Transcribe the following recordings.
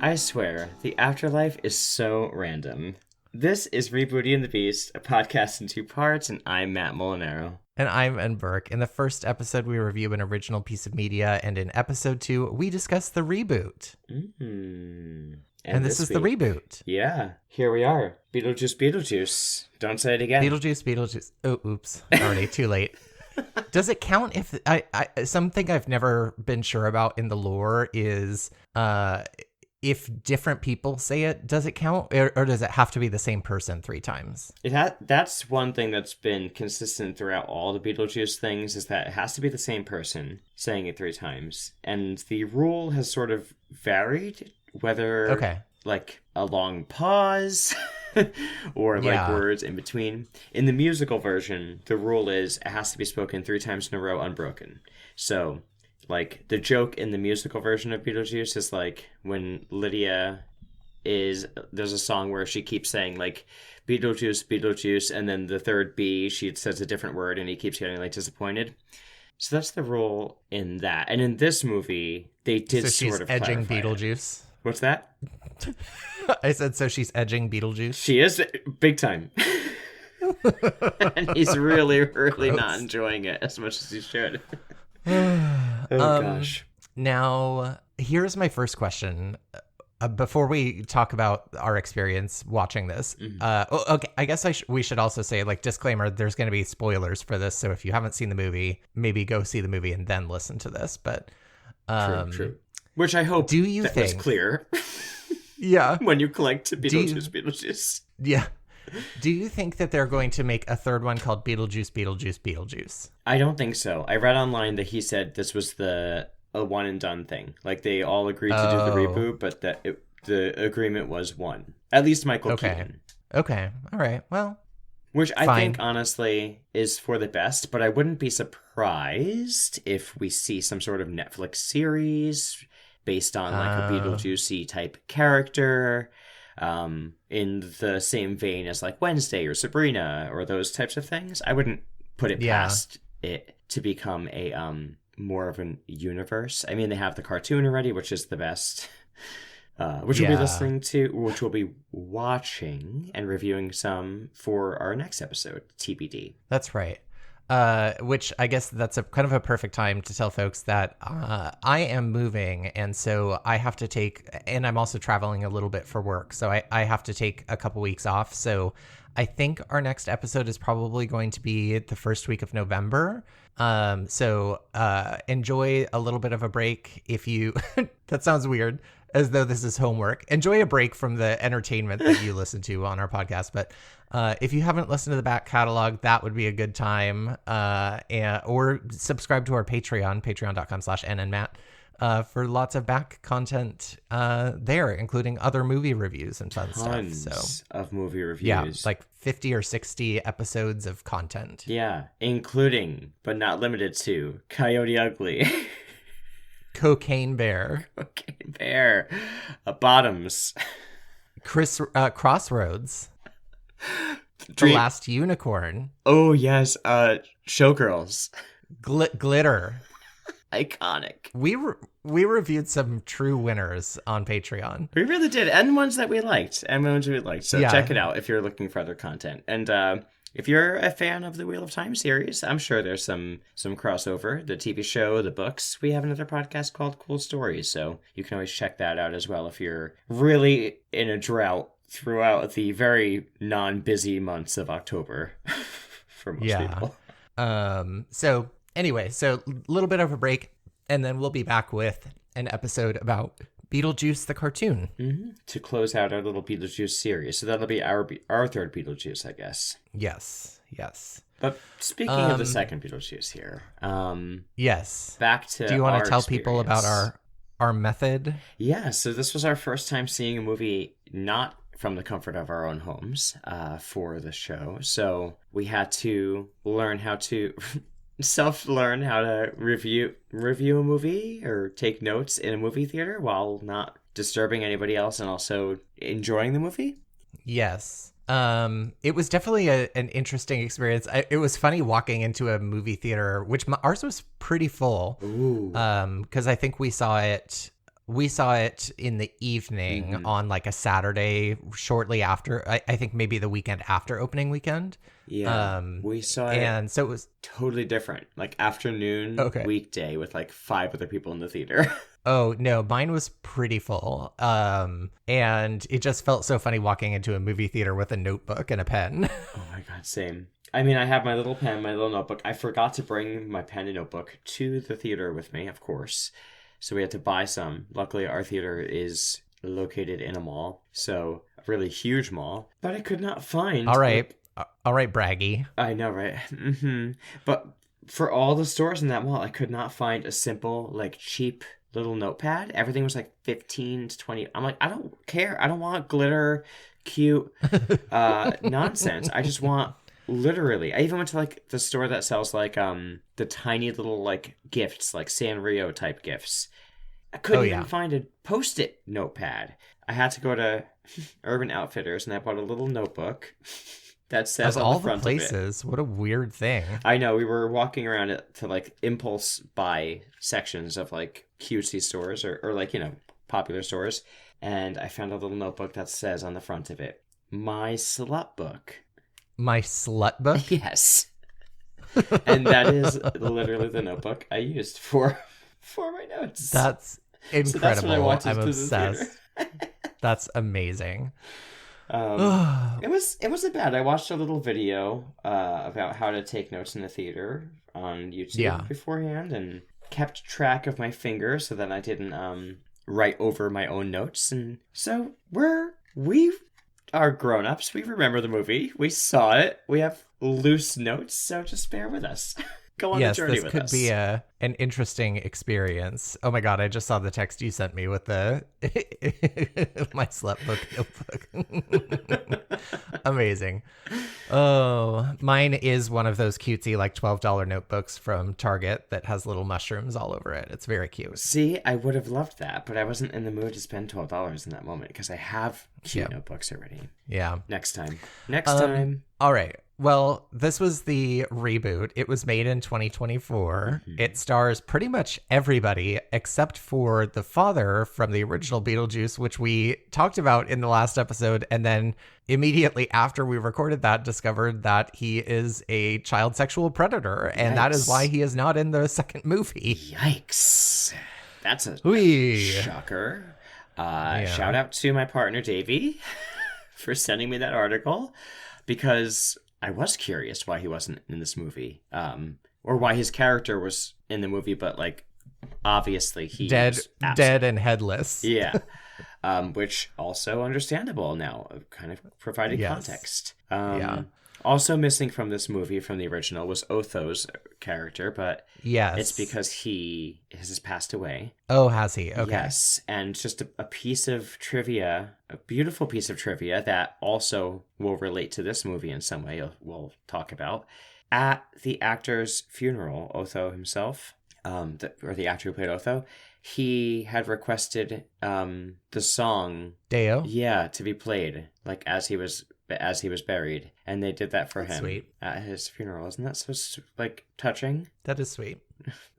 I swear, the afterlife is so random. This is Rebooty and the Beast, a podcast in 2 parts, and I'm Matt Molinaro. And I'm En Burke. In the first episode, we review an original piece of media, and in episode 2, we discuss the reboot. And this is the reboot. Yeah, here we are. Beetlejuice Beetlejuice. Don't say it again. Beetlejuice. Oh, oops. Already, too late. Does it count if something I've never been sure about in the lore is if different people say it, does it count, or does it have to be the same person 3 times? That's one thing that's been consistent throughout all the Beetlejuice things, is that it has to be the same person saying it 3 times. And the rule has sort of varied, whether like a long pause or like words in between. In the musical version, the rule is it has to be spoken 3 times in a row unbroken. So like, the joke in the musical version of Beetlejuice is, like, when Lydia there's a song where she keeps saying, like, Beetlejuice, Beetlejuice, and then the third B, she says a different word, and he keeps getting, like, disappointed. So that's the rule in that. And in this movie, they did sort of edging clarify Beetlejuice. It. What's that? I said, so she's edging Beetlejuice? She is, big time. And he's really, really not enjoying it as much as he should. Gosh. Now, here's my first question. Before we talk about our experience watching this, okay, I guess we should also say, like, disclaimer, there's going to be spoilers for this, so if you haven't seen the movie, maybe go see the movie and then listen to this, but... True. Which I hope was clear. Yeah. When you clicked Beetlejuice. Yeah. Do you think that they're going to make a third one called Beetlejuice? I don't think so. I read online that he said this was a one and done thing. Like, they all agreed to do the reboot, but that the agreement was one. At least Michael Keaton. Okay. All right. Well, which I think, honestly, is for the best, but I wouldn't be surprised if we see some sort of Netflix series based on, like, a Beetlejuice type character. In the same vein as, like, Wednesday or Sabrina or those types of things. I wouldn't put it past it to become a more of an universe. I mean, they have the cartoon already, which is the best, which we'll be listening to, which we'll be watching and reviewing some for our next episode, TBD. That's right. Which I guess that's a kind of a perfect time to tell folks that I am moving, and so I have to take, and I'm also traveling a little bit for work, so I have to take a couple weeks off. So I think our next episode is probably going to be the first week of November. So enjoy a little bit of a break if you, that sounds weird, as though this is homework. Enjoy a break from the entertainment that you listen to on our podcast. But if you haven't listened to the back catalog, that would be a good time. Or subscribe to our Patreon, patreon.com/nnmatt, for lots of back content there, including other movie reviews and fun stuff. Of movie reviews. Yeah, like 50 or 60 episodes of content. Yeah, including, but not limited to, Coyote Ugly. Cocaine Bear. Bottoms. Crossroads. The Last Unicorn. Oh, yes. Showgirls. Glitter. Iconic. We reviewed some true winners on Patreon. We really did. And ones that we liked. So check it out if you're looking for other content. And if you're a fan of the Wheel of Time series, I'm sure there's some crossover. The TV show, the books. We have another podcast called Cool Stories, so you can always check that out as well if you're really in a drought throughout the very non-busy months of October for most people. So anyway, so a little bit of a break, and then we'll be back with an episode about Beetlejuice the cartoon. Mm-hmm. To close out our little Beetlejuice series. So that'll be our third Beetlejuice, I guess. Yes. But speaking of the second Beetlejuice here. Yes. Back to Do you want to tell people about our method? Yeah, so this was our first time seeing a movie not from the comfort of our own homes for the show. So we had to learn how to... self-learn how to review a movie or take notes in a movie theater while not disturbing anybody else and also enjoying the movie. Yes. It was definitely an interesting experience. It was funny walking into a movie theater, which ours was pretty full. Ooh. Because I think we saw it We saw it in the evening on like a Saturday shortly after, I think maybe the weekend after opening weekend. Yeah, we saw it, and so it was totally different. Like afternoon, weekday with like 5 other people in the theater. Oh, no, mine was pretty full. And it just felt so funny walking into a movie theater with a notebook and a pen. Oh my God, same. I mean, I have my little pen, my little notebook. I forgot to bring my pen and notebook to the theater with me, of course. So we had to buy some. Luckily, our theater is located in a mall, so a really huge mall. But I could not find... All right. All right, braggy. I know, right? But for all the stores in that mall, I could not find a simple, like, cheap little notepad. Everything was like 15 to 20. I'm like, I don't care. I don't want glitter, cute nonsense. I just want... Literally, I even went to like the store that sells like the tiny little like gifts, like Sanrio type gifts. I couldn't even find a Post-it notepad. I had to go to Urban Outfitters and I bought a little notebook that says on the front of it. Of all the places, what a weird thing. I know, we were walking around it to like impulse buy sections of like cutesy stores or like, you know, popular stores, and I found a little notebook that says on the front of it, "My Slut Book." My slut book? Yes. And that is literally the notebook I used for my notes. That's incredible. So that's what I watched. I'm obsessed. The That's amazing. It wasn't bad. I watched a little video about how to take notes in the theater on YouTube beforehand and kept track of my fingers so that I didn't write over my own notes. And so we are grown-ups. We remember the movie. We saw it. We have loose notes, so just bear with us. Go on the journey with us. Yes, this could be an interesting experience. Oh my God, I just saw the text you sent me with the my slut book notebook. Amazing. Oh, mine is one of those cutesy like $12 notebooks from Target that has little mushrooms all over it. It's very cute. See, I would have loved that, but I wasn't in the mood to spend $12 in that moment because I have cute notebooks already. Yeah. Next time. All right. Well, this was the reboot. It was made in 2024. It stars pretty much everybody except for the father from the original Beetlejuice, which we talked about in the last episode. And then immediately after we recorded that, discovered that he is a child sexual predator. And that is why he is not in the second movie. Yikes. That's a shocker. Shout out to my partner, Davey, for sending me that article, because I was curious why he wasn't in this movie, or why his character was in the movie, but like obviously he's dead and headless. Yeah, which also understandable now. Kind of provided context. Also missing from this movie, from the original, was Otho's character, but it's because he has passed away. Oh, has he? Okay. Yes, and just a piece of trivia, a beautiful piece of trivia that also will relate to this movie in some way we'll talk about. At the actor's funeral, Otho himself, or the actor who played Otho, he had requested the song Deo? Yeah, to be played, like as he was buried, and they did that for him sweet. At his funeral. Isn't that so like touching? That is sweet.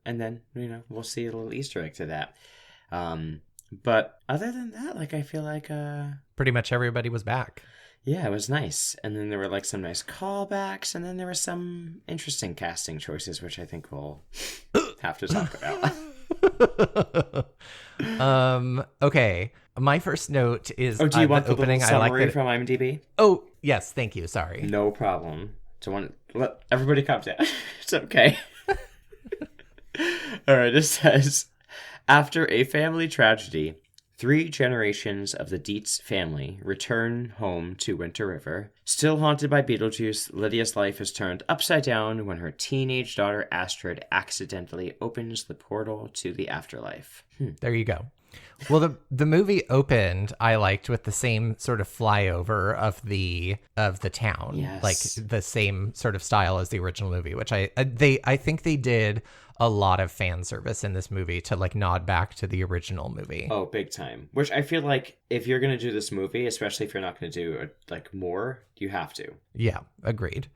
And then, you know, we'll see a little Easter egg to that. But other than that, like, I feel like pretty much everybody was back. Yeah, it was nice. And then there were like some nice callbacks, and then there were some interesting casting choices, which I think we'll have to talk about. Okay. My first note is do you want the opening? Little summary from IMDb? Oh, yes. Thank you. Sorry. No problem. Do you want to let everybody calm down? It's okay. All right. It says, after a family tragedy, 3 generations of the Dietz family return home to Winter River. Still haunted by Beetlejuice, Lydia's life is turned upside down when her teenage daughter Astrid accidentally opens the portal to the afterlife. There you go. Well, the movie opened, I liked, with the same sort of flyover of the town, like the same sort of style as the original movie, which I think they did a lot of fan service in this movie to like nod back to the original movie. Oh, big time. Which I feel like if you're going to do this movie, especially if you're not going to do like more, you have to. Yeah, agreed.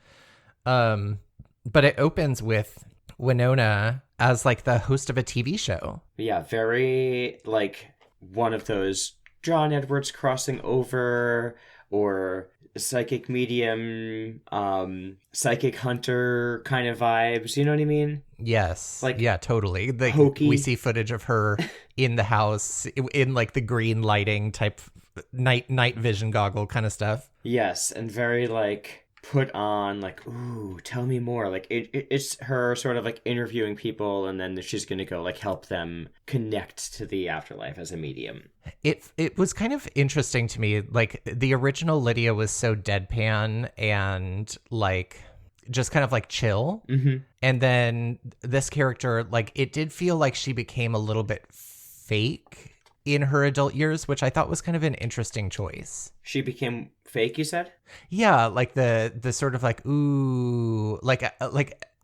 But it opens with Winona as like the host of a TV show. Yeah, very like one of those John Edwards crossing over or psychic medium, psychic hunter kind of vibes. You know what I mean? Yes. Like, yeah, totally. Like hokey. we see footage of her in the house in like the green lighting type night vision goggle kind of stuff. Yes, and very like put on, like, ooh, tell me more. Like it's her sort of like interviewing people, and then she's gonna go like help them connect to the afterlife as a medium. It was kind of interesting to me. Like the original Lydia was so deadpan and like just kind of like chill. Mm-hmm. And then this character, like it did feel like she became a little bit fake in her adult years, which I thought was kind of an interesting choice. She became fake, you said? Yeah, like the sort of like, ooh, like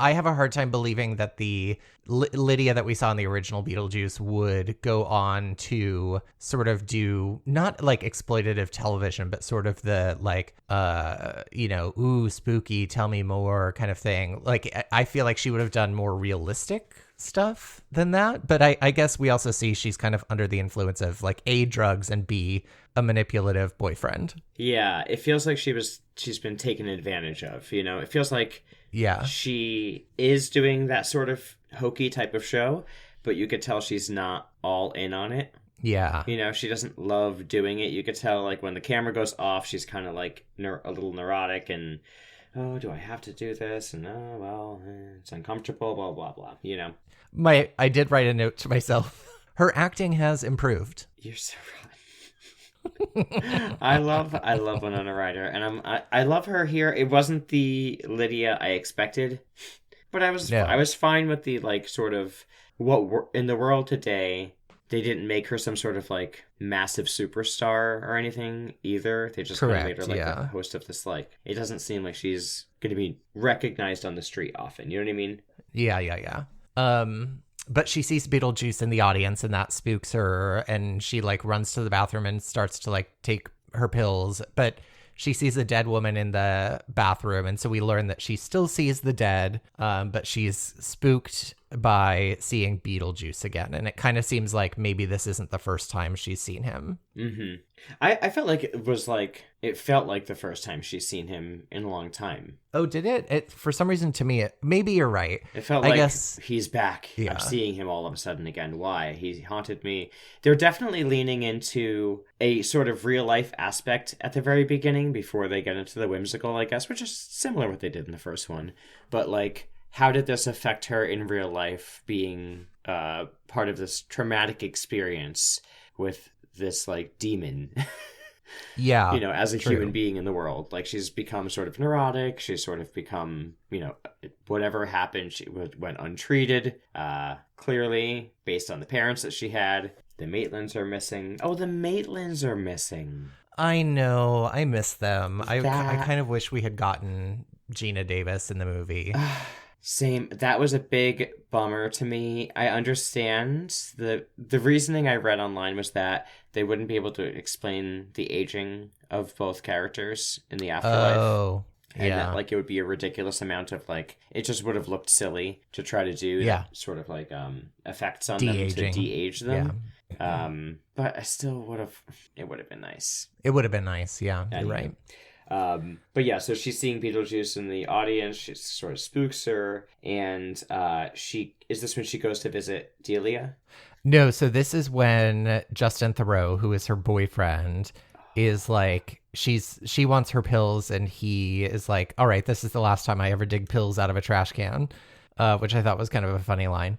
I have a hard time believing that the Lydia that we saw in the original Beetlejuice would go on to sort of do not like exploitative television, but sort of the like, ooh, spooky, tell me more kind of thing. Like, I feel like she would have done more realistic stuff than that. But I guess we also see she's kind of under the influence of like A, drugs, and B, a manipulative boyfriend. Yeah, it feels like she's been taken advantage of, you know? It feels like she is doing that sort of hokey type of show, but you could tell she's not all in on it. Yeah. You know, she doesn't love doing it. You could tell, like, when the camera goes off, she's kind of, like, a little neurotic and, oh, do I have to do this? And, oh, well, it's uncomfortable, blah, blah, blah, you know? I did write a note to myself. Her acting has improved. You're so right. I love Winona Ryder, and I love her here. It wasn't the Lydia I expected, but I was fine with the like sort of in the world today. They didn't make her some sort of like massive superstar or anything either. They just kind of made her like the host of this, like, it doesn't seem like she's going to be recognized on the street often. You know what I mean? Yeah. But she sees Beetlejuice in the audience, and that spooks her, and she like runs to the bathroom and starts to like take her pills, but she sees a dead woman in the bathroom, and so we learn that she still sees the dead, but she's spooked by seeing Beetlejuice again, and it kind of seems like maybe this isn't the first time she's seen him. Mm-hmm. I felt like it felt like the first time she's seen him in a long time. Oh, did it? It for some reason to me, maybe you're right. It felt like he's back. Yeah. I'm seeing him all of a sudden again. Why? He haunted me. They're definitely leaning into a sort of real life aspect at the very beginning before they get into the whimsical, I guess, which is similar to what they did in the first one. But like, how did this affect her in real life, being part of this traumatic experience with this like demon? Yeah, you know, as a human being in the world. Like, she's become sort of neurotic. She's sort of become, you know, whatever happened, she went untreated, clearly, based on the parents that she had. The Maitlands are missing. Oh, the Maitlands are missing. I know. I miss them. I kind of wish we had gotten Gina Davis in the movie. Same. That was a big bummer to me. I understand the reasoning I read online was that they wouldn't be able to explain the aging of both characters in the afterlife. Oh, and that, like, it would be a ridiculous amount of like, it just would have looked silly to try to do that sort of like effects on de-aging. them to de-age them. Yeah. But I still it would have been nice. It would have been nice. Yeah, anyway. You're right. But yeah, so she's seeing Beetlejuice in the audience. She sort of spooks her, and is this when she goes to visit Delia? No, so this is when Justin Theroux, who is her boyfriend, is like, she wants her pills, and he is like, all right, this is the last time I ever dig pills out of a trash can, which I thought was kind of a funny line.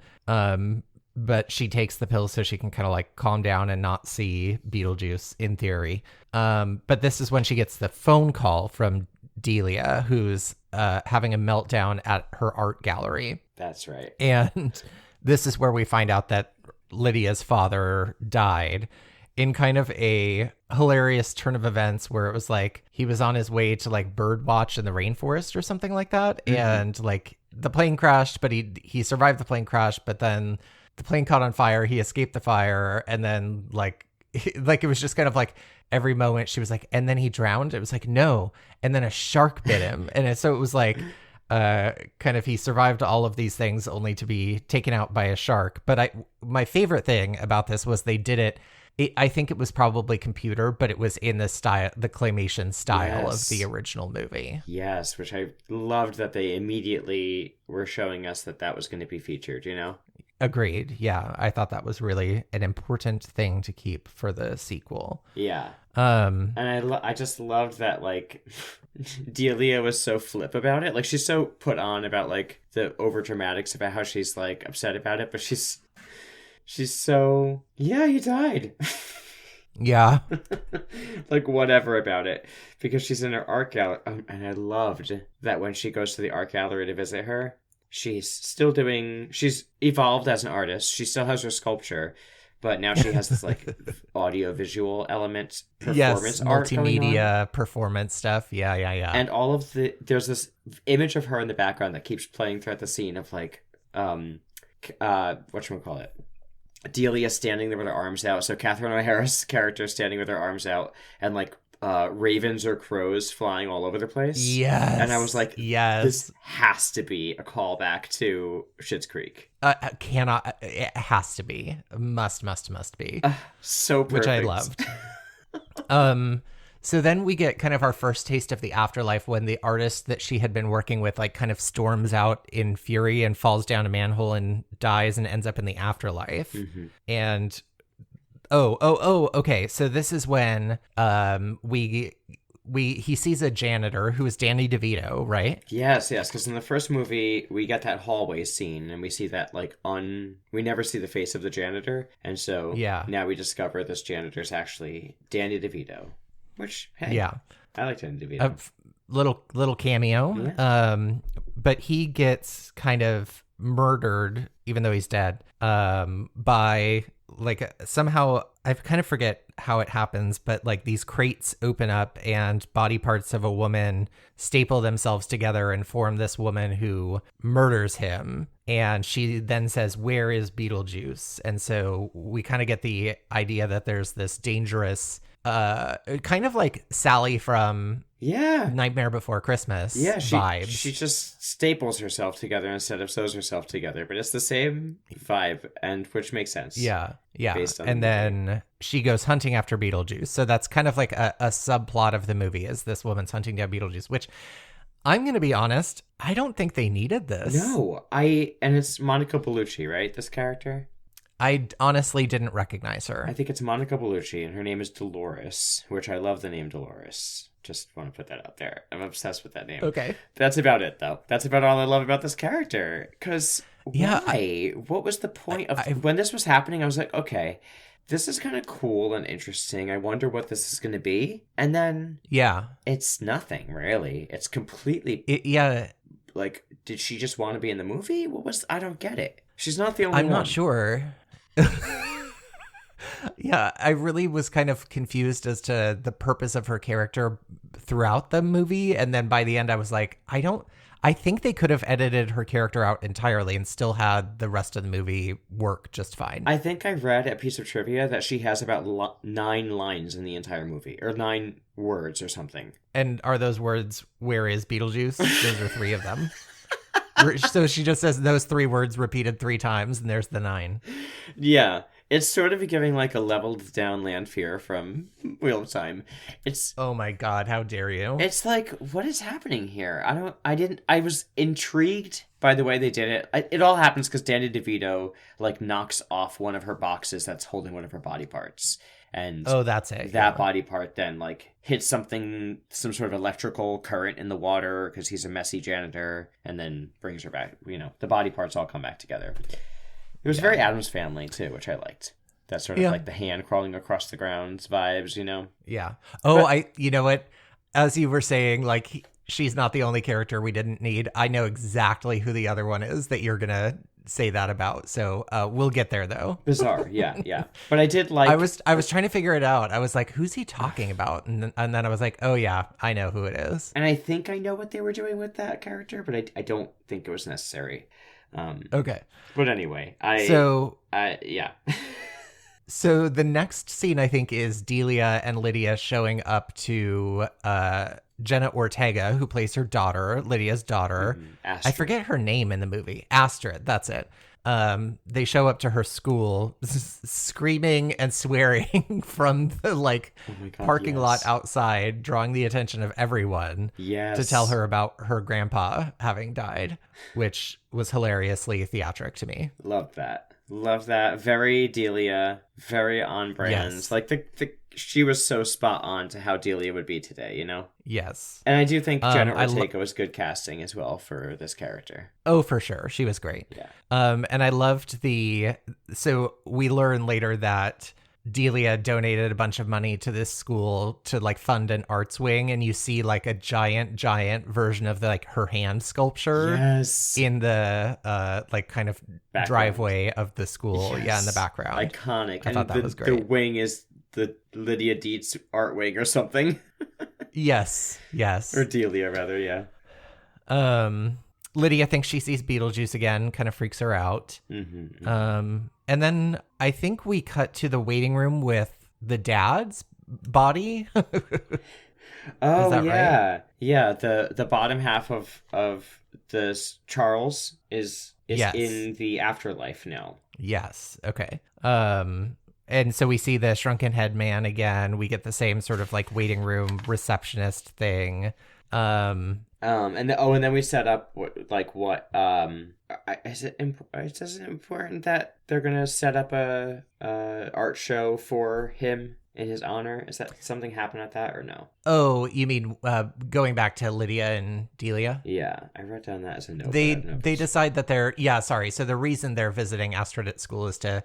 But she takes the pills so she can kind of like calm down and not see Beetlejuice in theory. But this is when she gets the phone call from Delia, who's having a meltdown at her art gallery. That's right. And this is where we find out that Lydia's father died in kind of a hilarious turn of events where it was like he was on his way to like bird watch in the rainforest or something like that. Mm-hmm. And like the plane crashed, but he survived the plane crash, but then the plane caught on fire, he escaped the fire, and then like it was just kind of like every moment she was like, and then he drowned. It was like, no. And then a shark bit him. So it was like kind of he survived all of these things only to be taken out by a shark. But my favorite thing about this was they did it I think it was probably computer, but it was in the style, the claymation style Yes. of the original movie. Yes, which I loved that they immediately were showing us that was going to be featured, you know? Agreed. Yeah, I thought that was really an important thing to keep for the sequel. Yeah. Um, And I just loved that, like, Delia was so flip about it. Like, she's so put on about, like, the over dramatics about how she's, like, upset about it, but she's so, yeah, he died. yeah. Like, whatever about it. Because she's in her art gallery. And I loved that when she goes to the art gallery to visit her, she's evolved as an artist. She still has her sculpture, but now she has this, like, audio-visual element performance art going on. Multimedia performance stuff. Yeah. And all of there's this image of her in the background that keeps playing throughout the scene of, like, whatchamacallit? Delia standing there with her arms out. So Catherine O'Hara's character standing with her arms out, and, like, ravens or crows flying all over the place. Yes. And I was like, yes, this has to be a callback to Schitt's Creek. It has to be. Must be. So perfect. Which I loved. So then we get kind of our first taste of the afterlife when the artist that she had been working with, like, kind of storms out in fury and falls down a manhole and dies and ends up in the afterlife. Mm-hmm. And okay. So this is when he sees a janitor who is Danny DeVito, right? Yes, because in the first movie we get that hallway scene and we see that, like, we never see the face of the janitor, and so now we discover this janitor's actually Danny DeVito. Which, hey, yeah, I like Danny DeVito. Little cameo. Yeah. But he gets kind of murdered, even though he's dead, by, like, somehow, I kind of forget how it happens, but, like, these crates open up and body parts of a woman staple themselves together and form this woman who murders him. And she then says, "Where is Beetlejuice?" And so we kind of get the idea that there's this dangerous, kind of like Sally from Nightmare Before Christmas vibes. She just staples herself together instead of sews herself together, but it's the same vibe, and which makes sense. Yeah. And then she goes hunting after Beetlejuice. So that's kind of like a subplot of the movie, is this woman's hunting down Beetlejuice, which, I'm going to be honest, I don't think they needed this. No, and it's Monica Bellucci, right? This character? I honestly didn't recognize her. I think it's Monica Bellucci, and her name is Dolores, which I love the name Dolores. Just want to put that out there. I'm obsessed with that name. Okay. That's about it, though. That's about all I love about this character. Because why? What was the point of... when this was happening, I was like, okay, this is kind of cool and interesting. I wonder what this is going to be. And then... it's nothing, really. It's completely... Like, did she just want to be in the movie? I don't get it. She's not the only one. I'm not sure. Yeah, I really was kind of confused as to the purpose of her character throughout the movie. And then by the end, I was like, I think they could have edited her character out entirely and still had the rest of the movie work just fine. I think I read a piece of trivia that she has about 9 lines in the entire movie, or 9 words or something. And are those words, "Where is Beetlejuice"? Those are 3 of them. So she just says those 3 words repeated 3 times, and there's the 9. Yeah. It's sort of giving, like, a leveled down Lanfear from Wheel of Time. It's... oh my god, how dare you? It's like, what is happening here? I was intrigued by the way they did it. It all happens because Danny DeVito, like, knocks off one of her boxes that's holding one of her body parts. And that's it. That body part then, like, hits some sort of electrical current in the water because he's a messy janitor, and then brings her back. You know, the body parts all come back together. It was very Addams Family, too, which I liked. That sort of, like, the hand crawling across the ground vibes, you know? Yeah. Oh, you know what? As you were saying, like, she's not the only character we didn't need. I know exactly who the other one is that you're going to say that about. So we'll get there, though. Bizarre, yeah. But I did like... I was trying to figure it out. I was like, who's he talking about? And then I was like, oh, yeah, I know who it is. And I think I know what they were doing with that character, but I don't think it was necessary. Okay. But anyway, yeah. So the next scene, I think, is Delia and Lydia showing up to Jenna Ortega, who plays her daughter, Lydia's daughter. Astrid. I forget her name in the movie. Astrid, that's it. they show up to her school screaming and swearing from the Oh my God, parking yes. lot outside, drawing the attention of everyone Yes. to tell her about her grandpa having died, which was hilariously theatric to me. Love that. Love that. Very Delia. Very on brand. Yes. Like she was so spot on to how Delia would be today, you know? Yes. And I do think Jenna Ortega was good casting as well for this character. Oh, for sure. She was great. Yeah. And I loved so we learn later that Delia donated a bunch of money to this school to like fund an arts wing, and you see like a giant version of the, like her hand sculpture in the like kind of background. Driveway of the school. Yes. Yeah, in the background. Iconic. I thought that was great. The wing is the Lydia Dietz art wing or something. Yes. Or Delia rather, yeah. Lydia thinks she sees Beetlejuice again, kind of freaks her out. And then I think we cut to the waiting room with the dad's body. Oh, yeah. Right? Yeah, the bottom half of this Charles is in the afterlife now. Yes. Okay. And so we see the shrunken head man again. We get the same sort of like waiting room receptionist thing. And then we set up is it important that they're gonna set up a art show for him in his honor? Is that something happen at that or no? Oh, you mean going back to Lydia and Delia? Yeah, I wrote down that as a note. They decide that so the reason they're visiting Astrid at school is to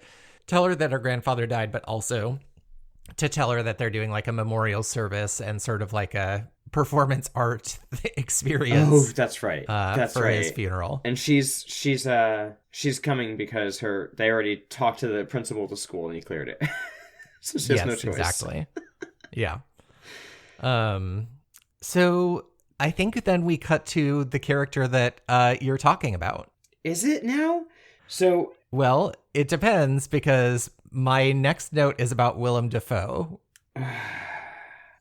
tell her that her grandfather died, but also to tell her that they're doing like a memorial service and sort of like a performance art experience. Oh, that's right. That's for right. his funeral. And she's coming because they already talked to the principal of the school and he cleared it. So she has no choice. Exactly. Yeah. So I think then we cut to the character that you're talking about. Is it now? So well, it depends because my next note is about Willem Dafoe.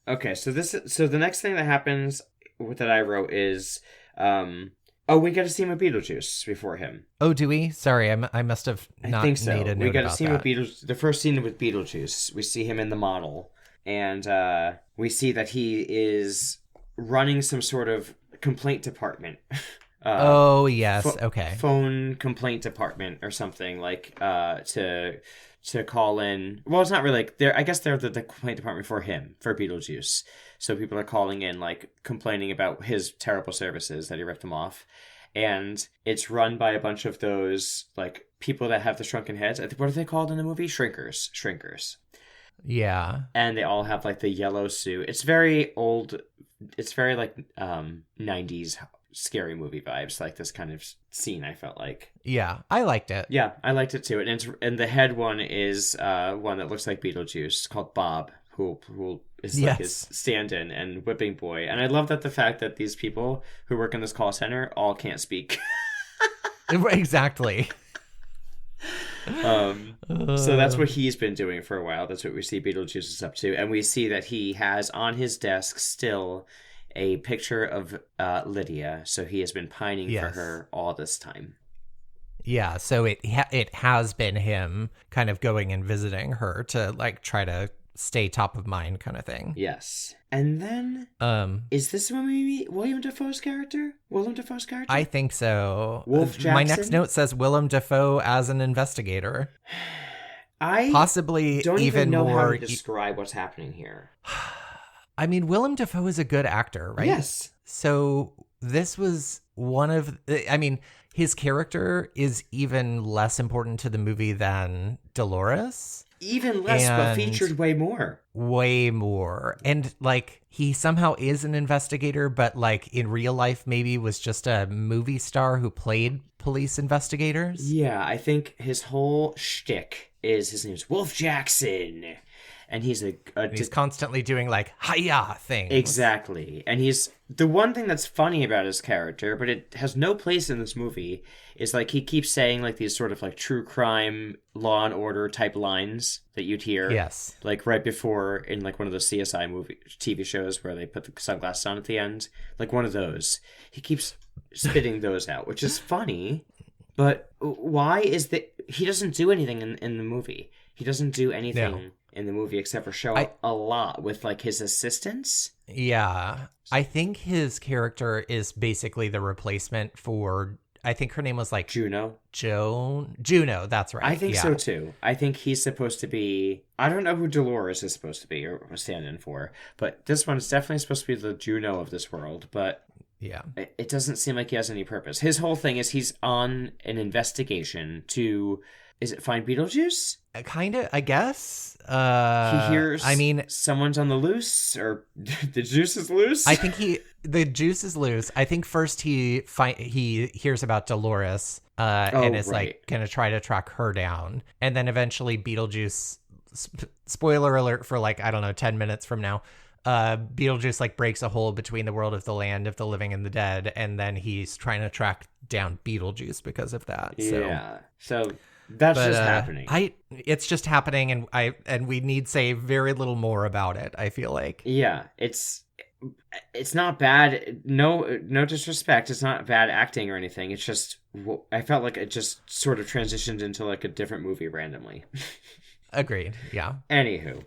Okay, so the next thing that happens that I wrote is, we got to see him with Beetlejuice before him. Oh, do we? Sorry, I must have not made a note. We got to about see him that. with Beetlejuice. The first scene with Beetlejuice, we see him in the model, and we see that he is running some sort of complaint department. Oh yes, okay. Phone complaint department or something like to call in. Well, it's not really like I guess they're the complaint department for him, for Beetlejuice. So people are calling in like complaining about his terrible services that he ripped them off, and it's run by a bunch of those like people that have the shrunken heads. I think, what are they called in the movie? Shrinkers. Yeah. And they all have like the yellow suit. It's very old. It's very like 90s scary movie vibes, like this kind of scene. I felt like, yeah, I liked it. Yeah, I liked it too. And the head one is one that looks like Beetlejuice, called Bob, who is like his stand-in and whipping boy. And I love that the fact that these people who work in this call center all can't speak. Exactly. So that's what he's been doing for a while. That's what we see Beetlejuice is up to, and we see that he has on his desk still a picture of Lydia, so he has been pining for her all this time. Yeah, so it has been him kind of going and visiting her to like try to stay top of mind kind of thing. Yes. And then is this when we meet Willem Dafoe's character? I think so. Wolf Jackson? My next note says Willem Dafoe as an investigator. I possibly don't even know more how to describe what's happening here. I mean, Willem Dafoe is a good actor, right? Yes. So this was his character is even less important to the movie than Dolores. Even less, but featured way more. Way more. And like he somehow is an investigator, but like in real life maybe was just a movie star who played police investigators. Yeah, I think his whole shtick is his name's Wolf Jackson. And he's he's constantly doing like hi-ya things. Exactly. And he's the one thing that's funny about his character, but it has no place in this movie, is like he keeps saying like these sort of like true crime, Law and Order type lines that you'd hear. Yes. Like right before in like one of those CSI TV shows where they put the sunglasses on at the end. Like one of those. He keeps spitting those out, which is funny. But why is that? He doesn't do anything in the movie. He doesn't do anything in the movie except for show up a lot with like his assistants. Yeah. I think his character is basically the replacement for, I think her name was like Juno. Juno, that's right. I think so too. I think he's supposed to be, I don't know who Dolores is supposed to be or stand in for, but this one is definitely supposed to be the Juno of this world, but yeah, it doesn't seem like he has any purpose. His whole thing is he's on an investigation to, is it find Beetlejuice? Kind of, I guess. He hears, I mean, someone's on the loose, or the juice is loose. I think the juice is loose. I think first he hears about Dolores, and is like gonna try to track her down, and then eventually Beetlejuice. Spoiler alert for like, I don't know, 10 minutes from now. Beetlejuice like breaks a hole between the world of the land of the living and the dead, and then he's trying to track down Beetlejuice because of that. Yeah. So that's just happening. It's just happening, and we need say very little more about it, I feel like. Yeah, it's not bad. No disrespect. It's not bad acting or anything. It's just I felt like it just sort of transitioned into like a different movie randomly. Agreed. Yeah. Anywho.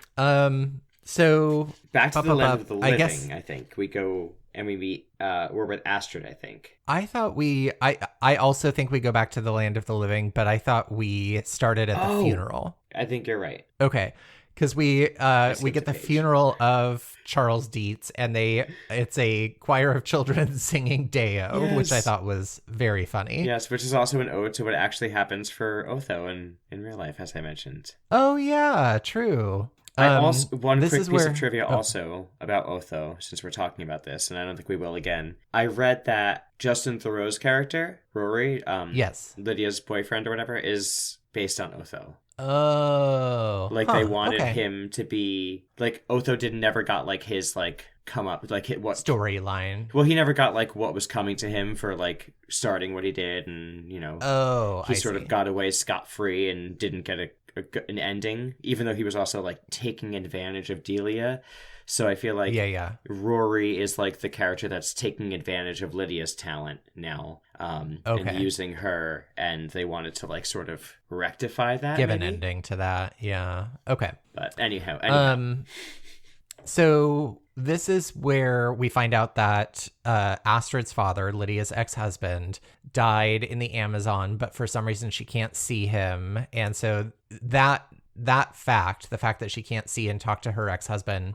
So back to the land of the living. I think we go and we meet. We're with Astrid. I think. I thought I also think we go back to the land of the living, but I thought we started at the funeral. I think you're right. Okay, because we get the funeral of Charles Dietz, and it's a choir of children singing Deo, which I thought was very funny. Yes, which is also an ode to what actually happens for Otho in real life, as I mentioned. Oh yeah, true. One quick piece of trivia also about Otho, since we're talking about this, and I don't think we will again. I read that Justin Theroux's character, Rory, yes, Lydia's boyfriend or whatever, is based on Otho. Oh. Like they wanted him to be like Otho never got like his like come up like what storyline. Well, he never got like what was coming to him for like starting what he did, and he sort of got away scot-free and didn't get an ending, even though he was also like taking advantage of Delia. So I feel like Rory is like the character that's taking advantage of Lydia's talent now, and using her, and they wanted to like sort of rectify that, give an ending to that. Yeah. Okay. But anyhow. So this is where we find out that Astrid's father, Lydia's ex-husband, died in the Amazon, but for some reason she can't see him. And so that fact, the fact that she can't see and talk to her ex-husband,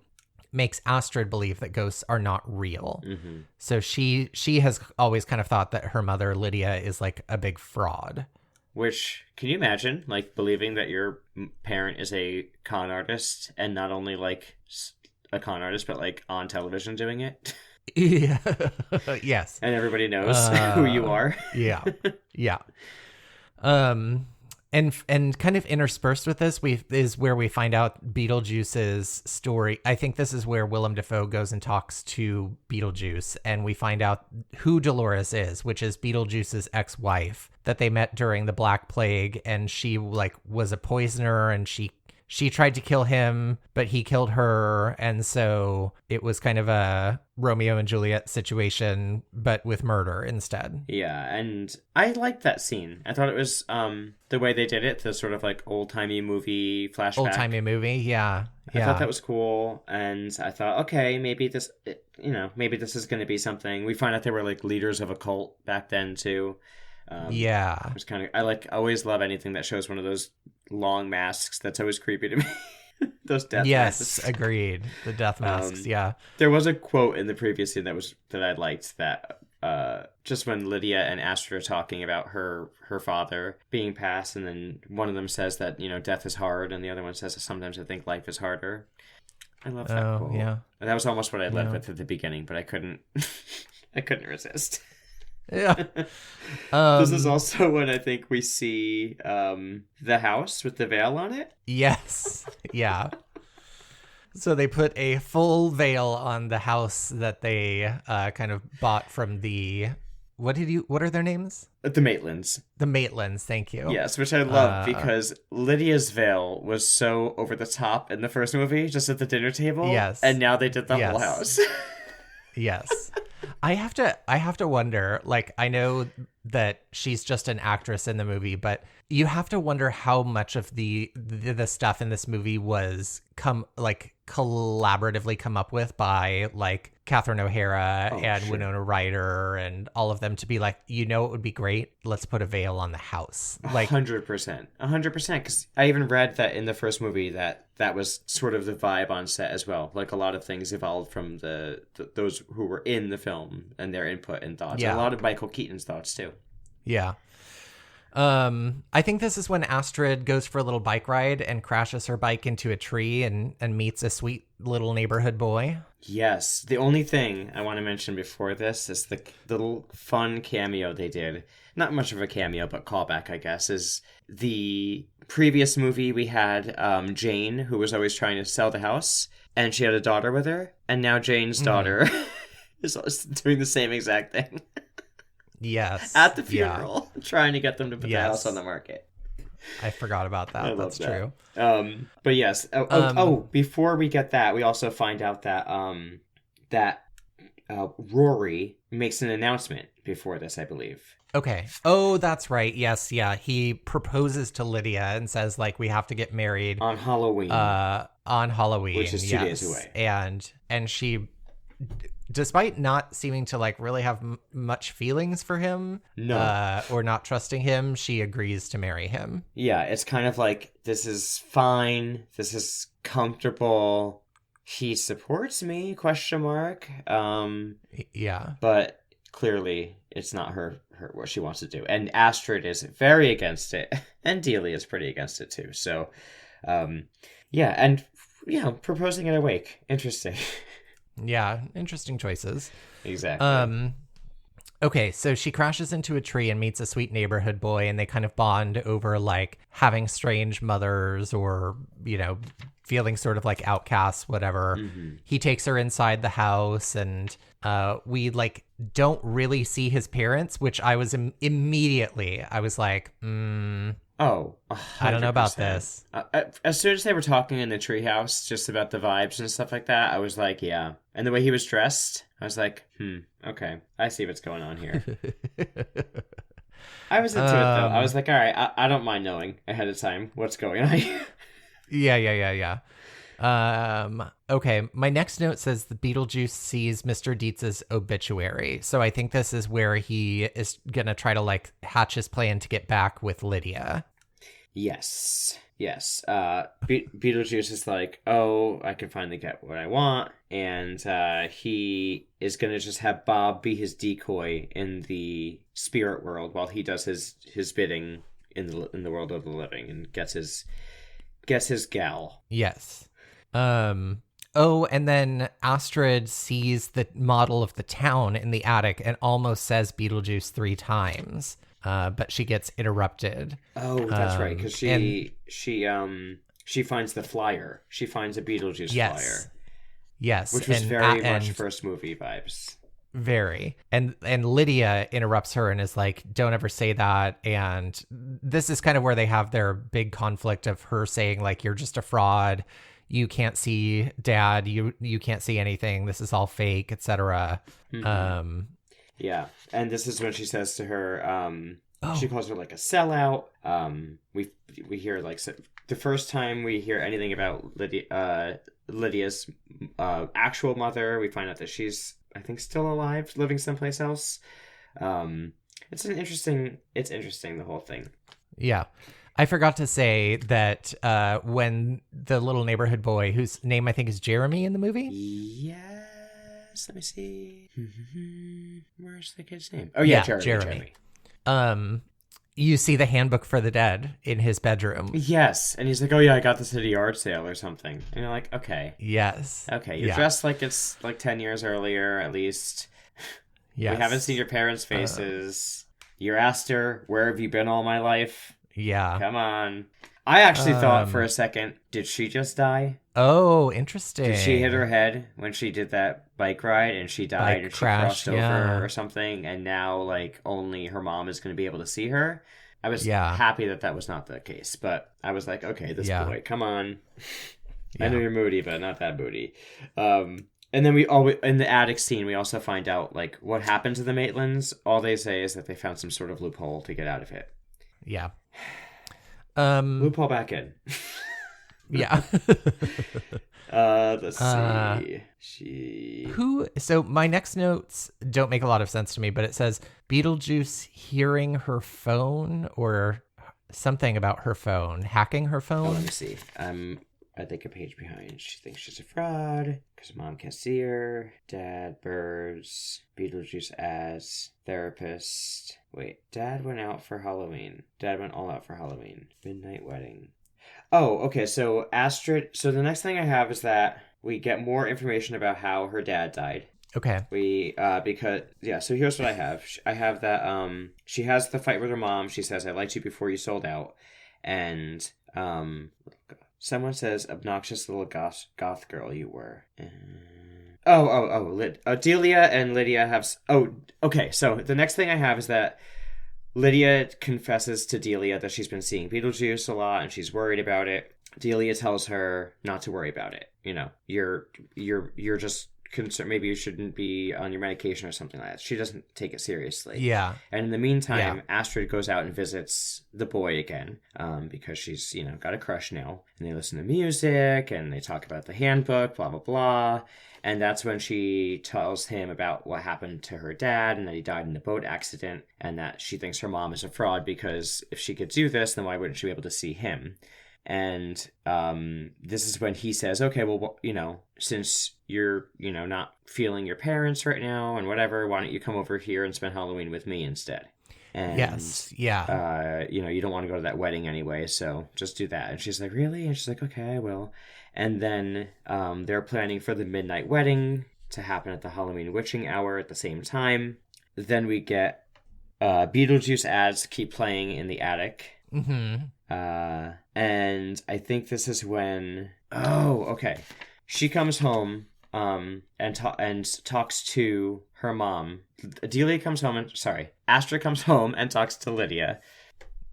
makes Astrid believe that ghosts are not real. Mm-hmm. So she has always kind of thought that her mother, Lydia, is like a big fraud. Which, can you imagine, like, believing that your parent is a con artist, and not only like a con artist, but like on television doing it? Yeah. Yes. And everybody knows who you are. Yeah. Yeah. And kind of interspersed with this is where we find out Beetlejuice's story. I think this is where Willem Dafoe goes and talks to Beetlejuice, and we find out who Dolores is, which is Beetlejuice's ex-wife that they met during the Black Plague, and she like was a poisoner, and she tried to kill him, but he killed her, and so it was kind of a Romeo and Juliet situation, but with murder instead. Yeah, and I liked that scene. I thought it was the way they did it, the sort of like old-timey movie flashback. Old-timey movie, yeah. I thought that was cool, and I thought, okay, maybe this is going to be something. We find out they were like leaders of a cult back then, too. It was kind of, I always love anything that shows one of those long masks. That's always creepy to me. Those death masks. Yes, agreed. The death masks, yeah. There was a quote in the previous scene that I liked, that just when Lydia and Astrid are talking about her father being passed, and then one of them says that, death is hard, and the other one says that sometimes I think life is harder. I love that quote. Yeah. And that was almost what I led with at the beginning, but I couldn't resist. Yeah. This is also when I think we see the house with the veil on it. Yes. Yeah. So they put a full veil on the house that they kind of bought from the... What are their names? The Maitlands. The Maitlands, thank you. Yes, which I love because Lydia's veil was so over the top in the first movie, just at the dinner table. Yes. And now they did the whole house. Yes. I have to wonder, like, I know that she's just an actress in the movie, but you have to wonder how much of the stuff in this movie was collaboratively come up with by like Catherine O'Hara and sure. Winona Ryder and all of them to be like, it would be great. Let's put a veil on the house. Like 100%. Because I even read that in the first movie that was sort of the vibe on set as well. Like a lot of things evolved from those who were in the film and their input and thoughts. Yeah. And a lot of Michael Keaton's thoughts too. Yeah. I think this is when Astrid goes for a little bike ride and crashes her bike into a tree and meets a sweet little neighborhood boy. Yes. The only thing I want to mention before this is the little fun cameo they did. Not much of a cameo, but callback, I guess, is the previous movie we had Jane, who was always trying to sell the house, and she had a daughter with her, and now Jane's daughter is doing the same exact thing. Yes. At the funeral, trying to get them to put the house on the market. I forgot about that. That's true. But yes. Before we get that, we also find out that Rory makes an announcement before this, I believe. Okay. Oh, that's right. Yes. Yeah. He proposes to Lydia and says, like, we have to get married on Halloween. Which is 2 days away. And she, despite not seeming to like really have much feelings for him, or not trusting him, she agrees to marry him. Yeah, it's kind of like, this is fine. This is comfortable. He supports me, ? Yeah. But clearly it's not her what she wants to do. And Astrid is very against it. And Delia is pretty against it too. So, proposing at a wake. Interesting. Yeah, interesting choices. Exactly. Okay, so she crashes into a tree and meets a sweet neighborhood boy, and they kind of bond over like having strange mothers or, feeling sort of like outcasts, whatever. Mm-hmm. He takes her inside the house, and we like don't really see his parents, which I was immediately, I was like, Oh, 100%. I don't know about this. As soon as they were talking in the treehouse, just about the vibes and stuff like that, I was like, yeah. And the way he was dressed, I was like, okay, I see what's going on here. I was into it, though. I was like, all right, I don't mind knowing ahead of time what's going on here. Yeah. Okay, my next note says the Beetlejuice sees Mr. Dietz's obituary. So I think this is where he is going to try to like hatch his plan to get back with Lydia. Yes. Beetlejuice is like, oh, I can finally get what I want. And he is going to just have Bob be his decoy in the spirit world while he does his bidding in the world of the living and gets his gal. Yes. And then Astrid sees the model of the town in the attic and almost says Beetlejuice 3 times. But she gets interrupted. Oh, that's right, because she finds the flyer. She finds a Beetlejuice flyer. Yes, which was very much first movie vibes. Very. And Lydia interrupts her and is like, don't ever say that. And this is kind of where they have their big conflict of her saying, like, you're just a fraud. You can't see Dad. You can't see anything. This is all fake, etc. Mm-hmm. Yeah. And this is when she says to her, she calls her like a sellout. We hear like the first time we hear anything about Lydia's actual mother, we find out that she's, I think, still alive, living someplace else. It's interesting, the whole thing. Yeah. I forgot to say that when the little neighborhood boy, whose name I think is Jeremy in the movie? Yes, let me see. Where's the kid's name? Oh yeah, Jeremy. You see the handbook for the dead in his bedroom. Yes, and he's like, oh yeah, I got this at a yard sale or something. And you're like, okay. Yes. Okay, you're dressed like it's like 10 years earlier at least. Yes. We haven't seen your parents' faces. You asked her, where have you been all my life? Yeah. Come on. I actually thought for a second, did she just die? Oh, interesting. Did she hit her head when she did that bike ride and she died and she crossed over or something, and now like only her mom is going to be able to see her? I was happy that was not the case, but I was like, okay, this boy, come on. I know you're moody, but not that moody. And then we always, in the attic scene, we also find out like what happened to the Maitlands. All they say is that they found some sort of loophole to get out of it. Yeah. Loophole back in. Yeah. Let's see. So my next notes don't make a lot of sense to me, but it says Beetlejuice hearing her phone or something about her phone, hacking her phone. Oh, let me see. I think a page behind. She thinks she's a fraud because mom can't see her. Dad, birds. Beetlejuice as therapist. Wait, Dad went out for Halloween. Dad went all out for Halloween. Midnight wedding. Oh, okay. So Astrid. So the next thing I have is that we get more information about how her dad died. Okay. So here's what I have. I have that she has the fight with her mom. She says, "I liked you before you sold out," and someone says, "Obnoxious little goth girl you were." Delia and Lydia have. Oh, okay. So the next thing I have is that Lydia confesses to Delia that she's been seeing Beetlejuice a lot and she's worried about it. Delia tells her not to worry about it. You know, you're just concerned. Maybe you shouldn't be on your medication or something like that. She doesn't take it seriously. Yeah. And in the meantime, Astrid goes out and visits the boy again because she's, got a crush now. And they listen to music and they talk about the handbook, blah, blah, blah. And that's when she tells him about what happened to her dad and that he died in a boat accident and that she thinks her mom is a fraud because if she could do this, then why wouldn't she be able to see him? And this is when he says, okay, well, since you're, not feeling your parents right now and whatever, why don't you come over here and spend Halloween with me instead? And, yes. Yeah. You don't want to go to that wedding anyway, so just do that. And she's like, really? And she's like, okay, I will. And then they're planning for the midnight wedding to happen at the Halloween witching hour at the same time. Then we get Beetlejuice ads keep playing in the attic. Mm-hmm. And I think this is when... Oh, okay. She comes home and talks to her mom. Astrid comes home and talks to Lydia.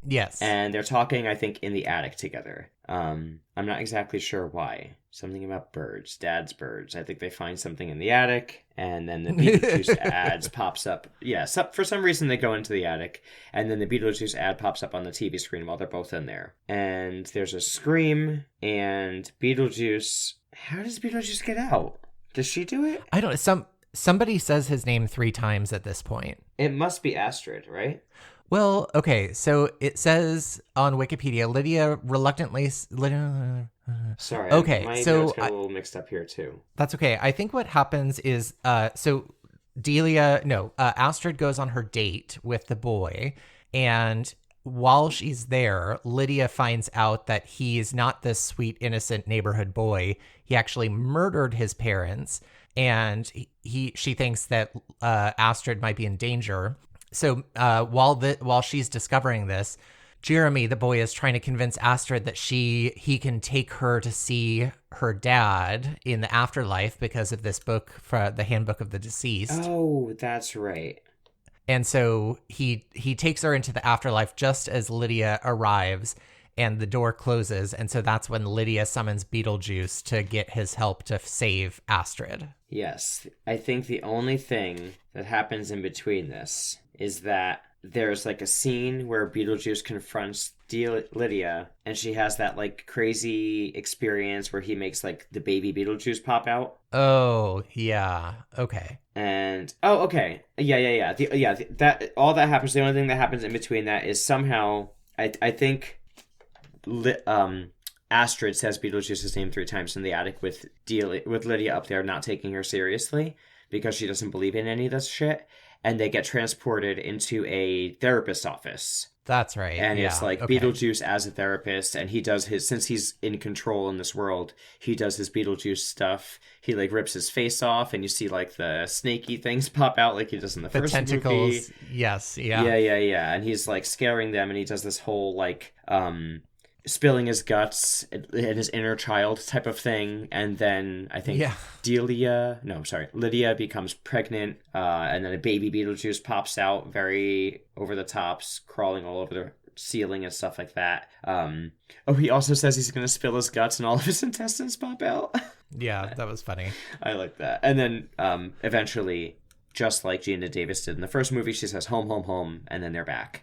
Yes. And they're talking, I think, in the attic together. I'm not exactly sure why. Something about birds. Dad's birds. I think they find something in the attic, and then the Beetlejuice ads pops up. Yeah, for some reason they go into the attic, and then the Beetlejuice ad pops up on the TV screen while they're both in there. And there's a scream, and Beetlejuice... How does Beetlejuice get out? Does she do it? I don't know. Somebody says his name 3 times at this point. It must be Astrid, right? Well, okay, so it says on Wikipedia, Lydia reluctantly... Sorry, okay, my so notes got a little mixed up here too. That's okay. I think what happens is, Astrid goes on her date with the boy, and while she's there, Lydia finds out that he is not this sweet, innocent neighborhood boy. He actually murdered his parents, and she thinks that Astrid might be in danger. So while she's discovering this, Jeremy, the boy, is trying to convince Astrid that he can take her to see her dad in the afterlife because of this book, for the Handbook of the Deceased. Oh, that's right. And so he takes her into the afterlife just as Lydia arrives and the door closes. And so that's when Lydia summons Beetlejuice to get his help to save Astrid. Yes. I think the only thing that happens in between this is that there's like a scene where Beetlejuice confronts Lydia and she has that like crazy experience where he makes like the baby Beetlejuice pop out. Oh, yeah. Okay. And okay. Yeah. That all that happens. The only thing that happens in between that is somehow I think Astrid says Beetlejuice's name 3 times in the attic with Lydia up there not taking her seriously because she doesn't believe in any of this shit. And they get transported into a therapist's office. That's right. And yeah. It's like okay. Beetlejuice as a therapist, and he does since he's in control in this world, he does his Beetlejuice stuff. He like rips his face off, and you see like the snaky things pop out like he does in the first tentacles. movie. Yes, yeah. Yeah. And he's like scaring them, and he does this whole like spilling his guts and his inner child type of thing. And then I think Lydia becomes pregnant, and then a baby Beetlejuice pops out very over the tops, crawling all over the ceiling and stuff like that. He also says he's going to spill his guts and all of his intestines pop out. Yeah, that was funny. I like that. And then eventually, just like Gina Davis did in the first movie, she says home, home, home, and then they're back.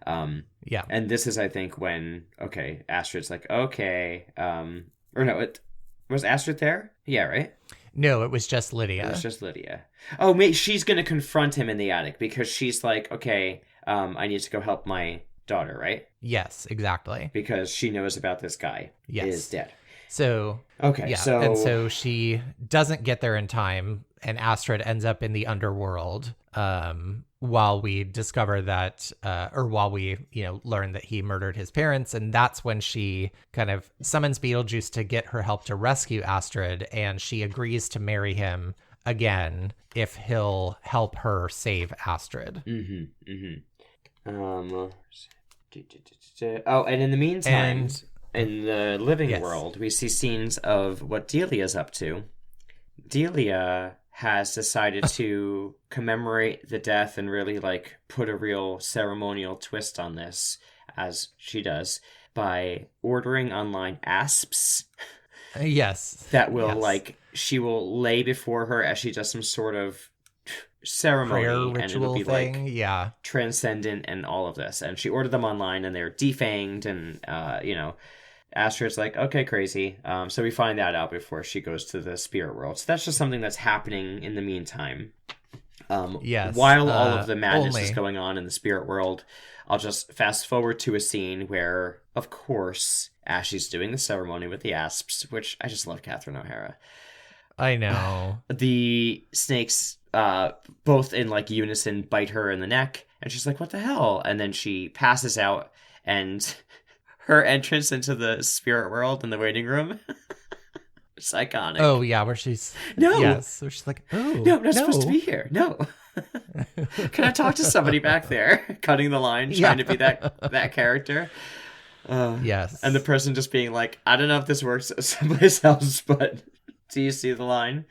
Yeah. And this is, I think, when, Astrid's like, okay. Or no, was Astrid there? Yeah, right? No, it was just Lydia. It was just Lydia. Oh, mate, she's going to confront him in the attic because she's like, okay, I need to go help my daughter, right? Yes, exactly. Because she knows about this guy. Yes. Is dead. So, okay, yeah. And so she doesn't get there in time, and Astrid ends up in the underworld while we discover that, or while we, learn that he murdered his parents. And that's when she kind of summons Beetlejuice to get her help to rescue Astrid. And she agrees to marry him again if he'll help her save Astrid. Oh, and in the meantime, in the living world, we see scenes of what Delia's up to. Delia has decided to commemorate the death and really put a real ceremonial twist on this, as she does, by ordering online asps. Yes. That will she will lay before her as she does some sort of ceremony, prayer and ritual it'll be thing. Transcendent and all of this. And she ordered them online, and they're defanged, and Astrid's like, okay, crazy. So we find that out before she goes to the spirit world. So that's just something that's happening in the meantime. Yes. While all of the madness is going on in the spirit world, I'll just fast forward to a scene where, of course, Ashley's doing the ceremony with the asps, which I just love Catherine O'Hara. I know. The snakes, both in unison, bite her in the neck, and she's like, what the hell? And then she passes out, and her entrance into the spirit world in the waiting room. It's iconic. Oh, yeah, where she's... No! Yes, where she's like, oh, no, I'm not supposed to be here. No. Can I talk to somebody back there? Cutting the line, trying to be that character. Yes. And the person just being like, I don't know if this works someplace else, but do you see the line?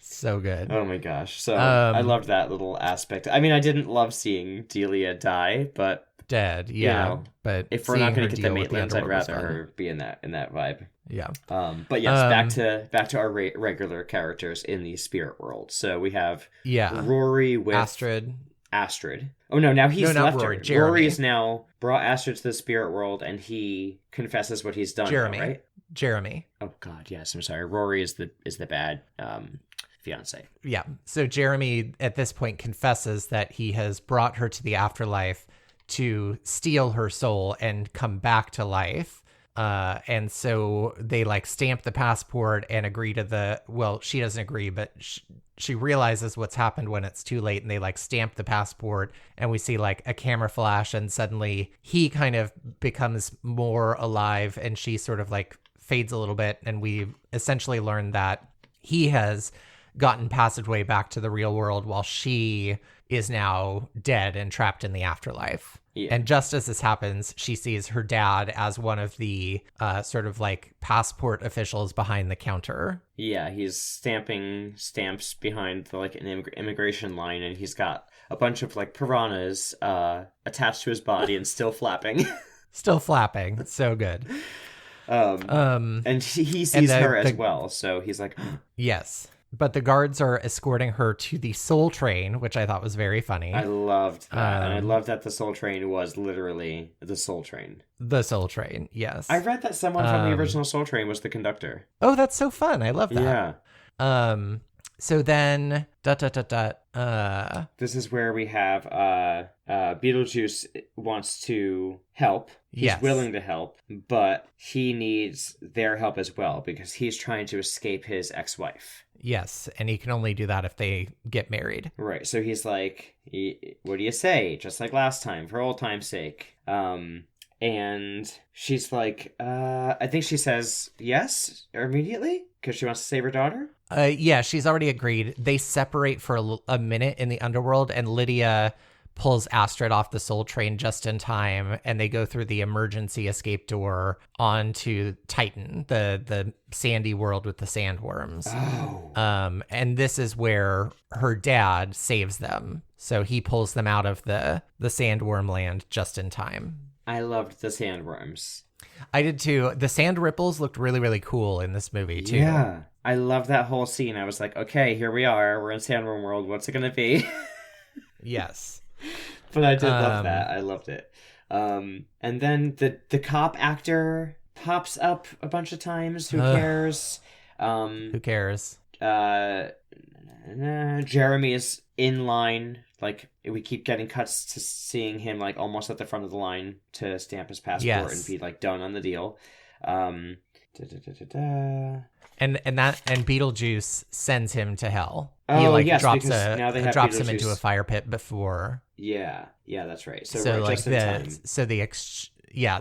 So good. Oh my gosh. So I loved that little aspect. I mean, I didn't love seeing Delia die, but... Dead, yeah. But if we're not going to get the Maitlands, I'd rather her be in that vibe. Yeah. But yes, back to our regular characters in the spirit world. So we have Rory with Astrid. Oh no, now he's left Rory, her. Jeremy. Rory has now brought Astrid to the spirit world, and he confesses what he's done. Jeremy, now, right? Jeremy. Oh God, yes. I'm sorry. Rory is the bad fiance. Yeah. So Jeremy at this point confesses that he has brought her to the afterlife to steal her soul and come back to life. And so they stamp the passport and agree to she doesn't agree, but she realizes what's happened when it's too late, and they stamp the passport, and we see a camera flash, and suddenly he kind of becomes more alive, and she sort of fades a little bit, and we essentially learn that he has gotten passageway back to the real world while she is now dead and trapped in the afterlife. Yeah. And just as this happens, she sees her dad as one of the sort of passport officials behind the counter. Yeah, he's stamping stamps behind an immigration line, and he's got a bunch of piranhas attached to his body and still flapping. Still flapping. So good. And he sees her as well, so he's like... Yes. But the guards are escorting her to the Soul Train, which I thought was very funny. I loved that. And I loved that the Soul Train was literally the Soul Train. The Soul Train, yes. I read that someone from the original Soul Train was the conductor. Oh, that's so fun. I love that. Yeah. So then... This is where we have Beetlejuice wants to help. He's willing to help, but he needs their help as well because he's trying to escape his ex-wife. Yes, and he can only do that if they get married. Right, so he's like, what do you say? Just like last time, for old time's sake. And she's like, I think she says yes immediately because she wants to save her daughter. Yeah, she's already agreed. They separate for a minute in the underworld, and Lydia pulls Astrid off the Soul Train just in time, and they go through the emergency escape door onto Titan, the sandy world with the sandworms. Oh. And this is where her dad saves them. So he pulls them out of the sandworm land just in time. I loved the sandworms. I did too. The sand ripples looked really, really cool in this movie too. Yeah. I love that whole scene. I was like, okay, here we are. We're in Sandworm World. What's it going to be? Yes. But I did love that. I loved it. And then the cop actor pops up a bunch of times. Who cares? Who cares? Jeremy is in line. Like, we keep getting cuts to seeing him, like, almost at the front of the line to stamp his passport and be, like, done on the deal. And Beetlejuice sends him to hell. Oh, he like yes, drops drops him into a fire pit before. Yeah, that's right. So right, like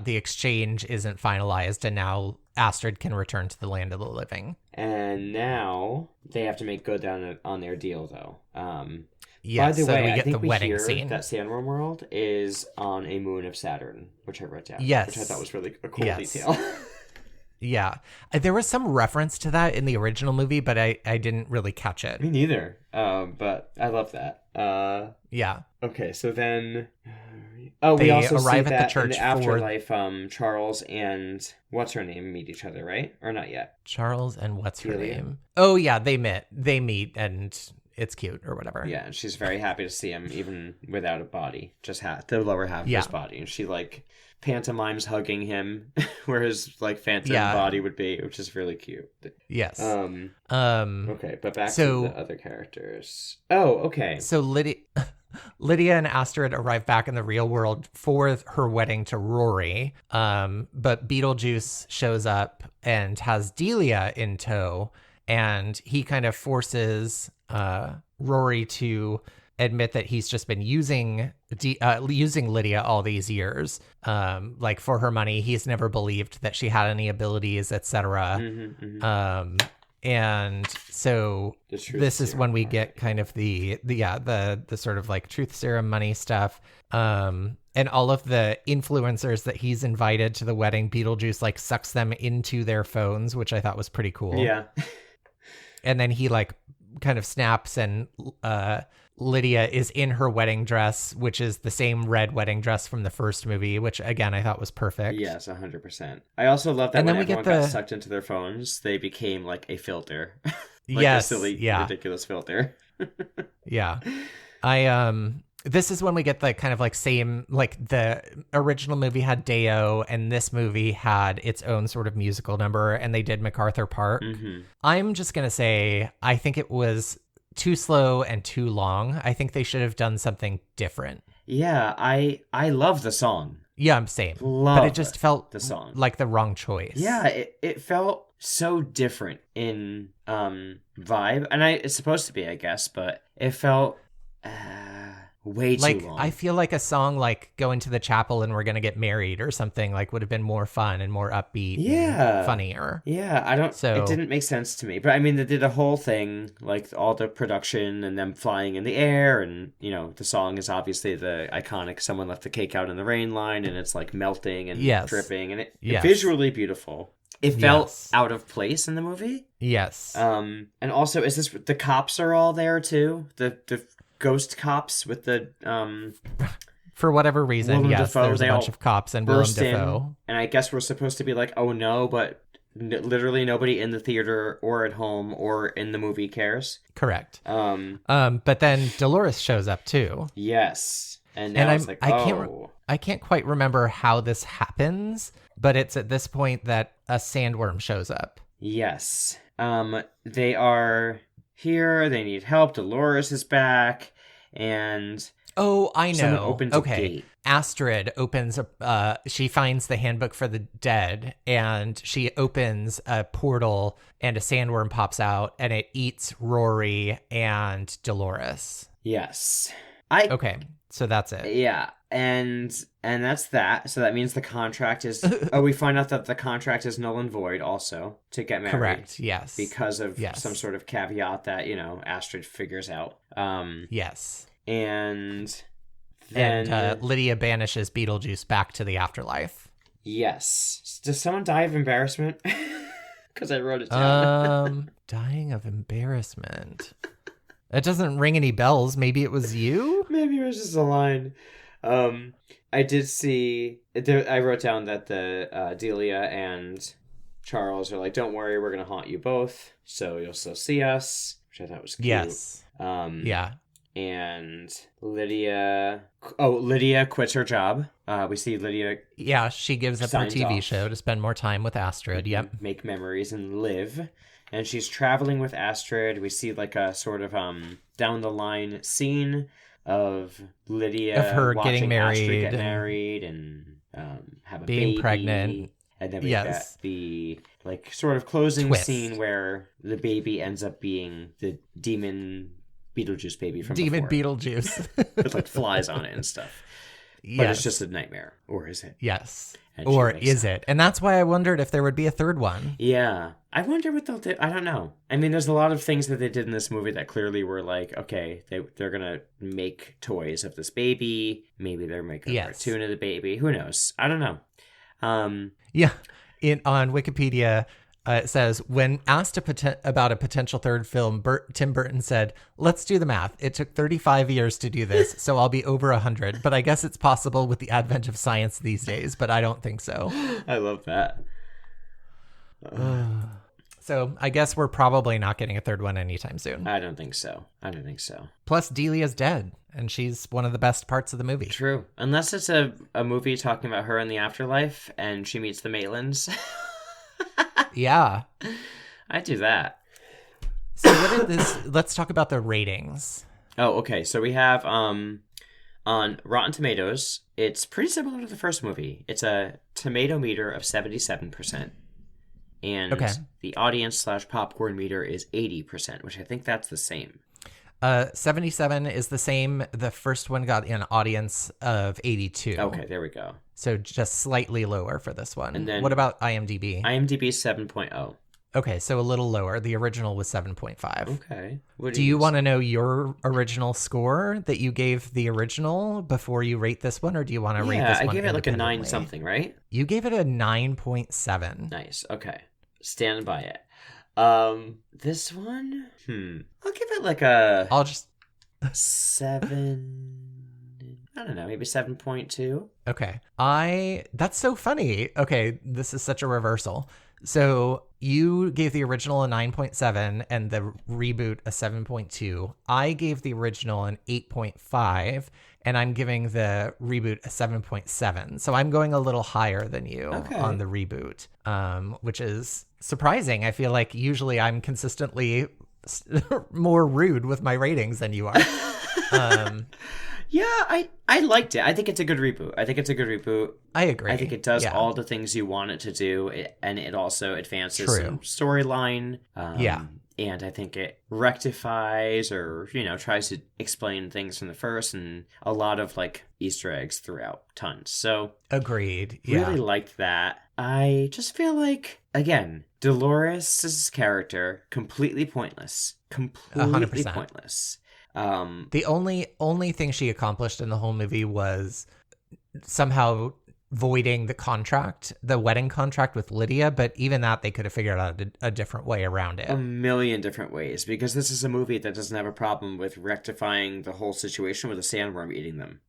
the exchange isn't finalized, and now Astrid can return to the land of the living. And now they have to make good on their deal, though. Yes, by the way, we I get think the we wedding hear scene. that Sandworm World is on a moon of Saturn, which I wrote down. Yes, which I thought was really a cool detail. Yeah. There was some reference to that in the original movie, but I didn't really catch it. Me neither. But I love that. Yeah. Okay, so then... they we also arrive see at that the church in the afterlife, Charles and what's-her-name meet each other, right? Or not yet? Charles and what's-her-name? Oh, yeah, they meet, and it's cute, or whatever. Yeah, and she's very happy to see him, even without a body. Just the lower half of his body. And she, like... pantomimes hugging him where his like phantom body would be, which is really cute. Yes. Okay, but back to the other characters. Oh, okay. So Lydia and Astrid arrive back in the real world for her wedding to Rory. But Beetlejuice shows up and has Delia in tow, and he kind of forces Rory to admit that he's just been using Lydia all these years, like for her money. He's never believed that she had any abilities, etc. And so this is when we get kind of the sort of like truth serum money stuff. And all of the influencers that he's invited to the wedding, Beetlejuice like sucks them into their phones, which I thought was pretty cool. Yeah. And then he like kind of snaps, and Lydia is in her wedding dress, which is the same red wedding dress from the first movie, which again I thought was perfect. Yes, 100%. I also love that when everyone got sucked into their phones, they became like a filter, like a silly, ridiculous filter. Yeah, this is when we get the kind of like same, like the original movie had Deo, and this movie had its own sort of musical number, and they did MacArthur Park. I'm just gonna say I think it was too slow and too long. I think they should have done something different. Yeah, I love the song. Yeah, I'm saying, but it just felt the song like the wrong choice. Yeah, it felt so different in vibe, and it's supposed to be, I guess, but it felt way too long. I feel like a song like Going to the Chapel and We're Gonna Get Married or something like would have been more fun and more upbeat, and funnier. Yeah, it didn't make sense to me. But I mean, they did a whole thing, like all the production and them flying in the air, and you know, the song is obviously the iconic "Someone Left the Cake Out in the Rain" line, and it's like melting and dripping, and it's visually beautiful. It felt out of place in the movie. Yes. And also, is this the cops are all there too? The ghost cops with the for whatever reason, Willem yes, Dafoe, there's a bunch of cops and Willem Dafoe. And I guess we're supposed to be like, oh no, but literally nobody in the theater or at home or in the movie cares. Correct. But then Dolores shows up too. Yes. And now it's like, I can't quite remember how this happens, but it's at this point that a sandworm shows up. Yes. They are here, they need help, Dolores is back, and I know. Someone opens a gate. Astrid opens she finds the handbook for the dead, and she opens a portal, and a sandworm pops out, and it eats Rory and Dolores. Yes. Okay, so that's it. Yeah, and that's that. So that means the contract is... we find out that the contract is null and void also to get married. Correct, yes. Because of some sort of caveat that, you know, Astrid figures out. Yes. And then... Lydia banishes Beetlejuice back to the afterlife. Yes. Does someone die of embarrassment? Because I wrote it down. Dying of embarrassment. It doesn't ring any bells. Maybe it was you? Maybe it was just a line. I did see there. I wrote down that the Delia and Charles are like, "Don't worry, we're gonna haunt you both, so you'll still see us," which I thought was cute. Yes. Yeah. And Lydia quits her job. We see Lydia. Yeah, she gives up her TV off. show to spend more time with Astrid. Yep. Make memories and live. And she's traveling with Astrid. We see like a sort of down the line scene of Lydia of her getting married, Astrid get married and have a being baby. Pregnant. And then we get the like sort of closing scene where the baby ends up being the demon Beetlejuice baby from Demon before. Beetlejuice. With like flies on it and stuff. But it's just a nightmare. Or is it? Yes. Or is it? And that's why I wondered if there would be a third one. Yeah. I wonder what they'll do. I don't know. I mean, there's a lot of things that they did in this movie that clearly were like, okay, they're going to make toys of this baby. Maybe they're making a cartoon of the baby. Who knows? I don't know. Yeah. On Wikipedia, it says, when asked about a potential third film, Tim Burton said, "Let's do the math. It took 35 years to do this, so I'll be over 100. But I guess it's possible with the advent of science these days, but I don't think so." I love that. So I guess we're probably not getting a third one anytime soon. I don't think so. Plus, Delia's dead, and she's one of the best parts of the movie. True. Unless it's a movie talking about her in the afterlife, and she meets the Maitlands. Yeah. I'd do that. So let's talk about the ratings. Oh, okay. So we have on Rotten Tomatoes, it's pretty similar to the first movie. It's a tomato meter of 77%. And the audience / popcorn meter is 80%, which I think that's the same. 77 is the same. The first one got an audience of 82. Okay, there we go. So just slightly lower for this one. And then what about IMDb? IMDb is 7.0. Okay, so a little lower. The original was 7.5. Okay. Do you want to know your original score that you gave the original before you rate this one, or do you want to rate this one? Yeah, I gave it like a 9 something, right? You gave it a 9.7. Nice. Okay. Stand by it. This one? I'll give it like I'll just 7. I don't know, maybe 7.2. Okay. That's so funny. Okay, this is such a reversal. So you gave the original a 9.7 and the reboot a 7.2. I gave the original an 8.5 and I'm giving the reboot a 7.7. So I'm going a little higher than you on the reboot, which is surprising. I feel like usually I'm consistently more rude with my ratings than you are. Yeah, I liked it. I think it's a good reboot. I agree. I think it does all the things you want it to do, and it also advances some storyline. And I think it rectifies or, tries to explain things from the first, and a lot of, like, Easter eggs throughout. Tons. So, agreed. Yeah. Really liked that. I just feel like, again, Dolores' character, completely pointless. 100%. Pointless. The only thing she accomplished in the whole movie was somehow voiding the wedding contract with Lydia, but even that they could have figured out a different way around it. A million different ways, because this is a movie that doesn't have a problem with rectifying the whole situation with a sandworm eating them.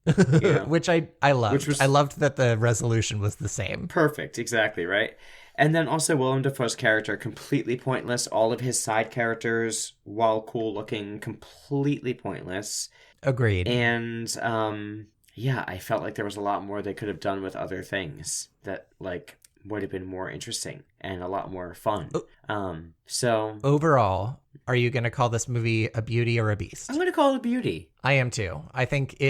Which I loved. I loved that the resolution was the same. Perfect, exactly, right? And then also Willem Dafoe's character, completely pointless. All of his side characters, while cool looking, completely pointless. Agreed. And, I felt like there was a lot more they could have done with other things that, like, would have been more interesting and a lot more fun. So... Overall, are you going to call this movie a beauty or a beast? I'm going to call it a beauty. I am too. I think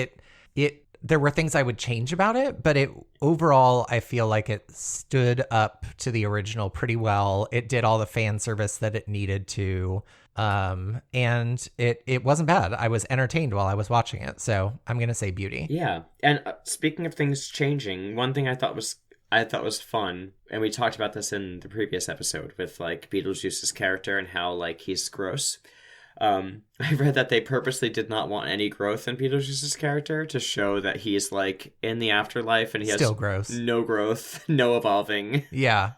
there were things I would change about it, but overall, I feel like it stood up to the original pretty well. It did all the fan service that it needed to. And it wasn't bad. I was entertained while I was watching it. So I'm going to say beauty. Yeah. And speaking of things changing, one thing I thought was fun, and we talked about this in the previous episode with, like, Beetlejuice's character and how, like, he's gross. I read that they purposely did not want any growth in Beetlejuice's character to show that he's, like, in the afterlife and he still has gross. No growth, no evolving. Yeah.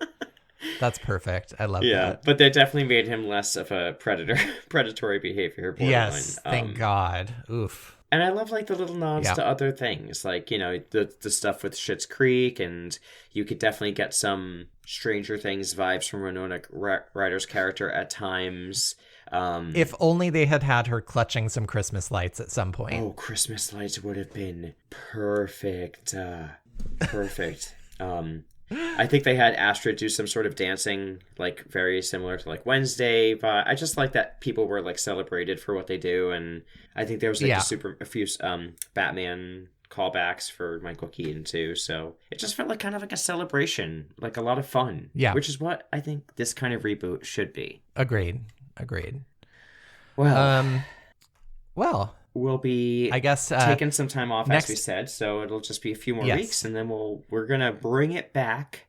That's perfect. I love that. Yeah, but they definitely made him less of a predatory behavior. Yes, thank God. Oof. And I love like the little nods to other things, like, you know, the stuff with Schitt's Creek, and you could definitely get some Stranger Things vibes from Winona Ryder's character at times. If only they had had her clutching some Christmas lights at some point. Oh, Christmas lights would have been perfect. Perfect. I think they had Astrid do some sort of dancing, like very similar to like Wednesday, but I just like that people were like celebrated for what they do, and I think there was like a few Batman callbacks for Michael Keaton too, so it just felt like kind of like a celebration, like a lot of fun. Yeah, which is what I think this kind of reboot should be. Agreed. Well, we'll be, I guess, taking some time off, as we said, so it'll just be a few more weeks, and then we're gonna bring it back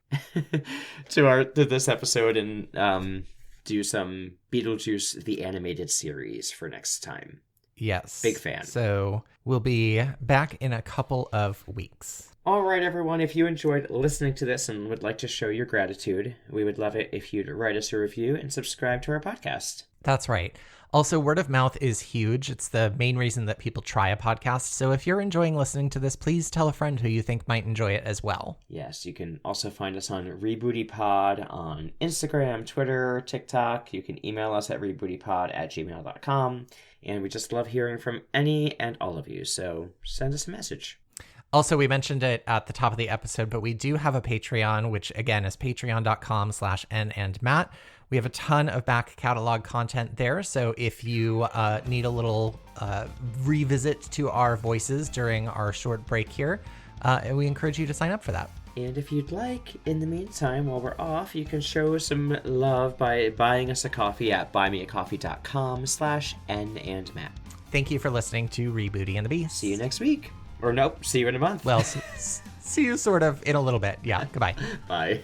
to this episode and do some Beetlejuice the animated series for next time. Yes, big fan. So we'll be back in a couple of weeks. All right, everyone. If you enjoyed listening to this and would like to show your gratitude, we would love it if you'd write us a review and subscribe to our podcast. That's right. Also, word of mouth is huge. It's the main reason that people try a podcast. So if you're enjoying listening to this, please tell a friend who you think might enjoy it as well. Yes, you can also find us on RebootyPod on Instagram, Twitter, TikTok. You can email us at rebootypod@gmail.com. And we just love hearing from any and all of you. So send us a message. Also, we mentioned it at the top of the episode, but we do have a Patreon, which again is patreon.com/NandMatt. We have a ton of back catalog content there. So if you need a little revisit to our voices during our short break here, we encourage you to sign up for that. And if you'd like, in the meantime, while we're off, you can show some love by buying us a coffee at buymeacoffee.com/NandMatt. Thank you for listening to Rebooty and the Beast. See you next week. Or nope, see you in a month. Well, see you sort of in a little bit. Yeah, goodbye. Bye.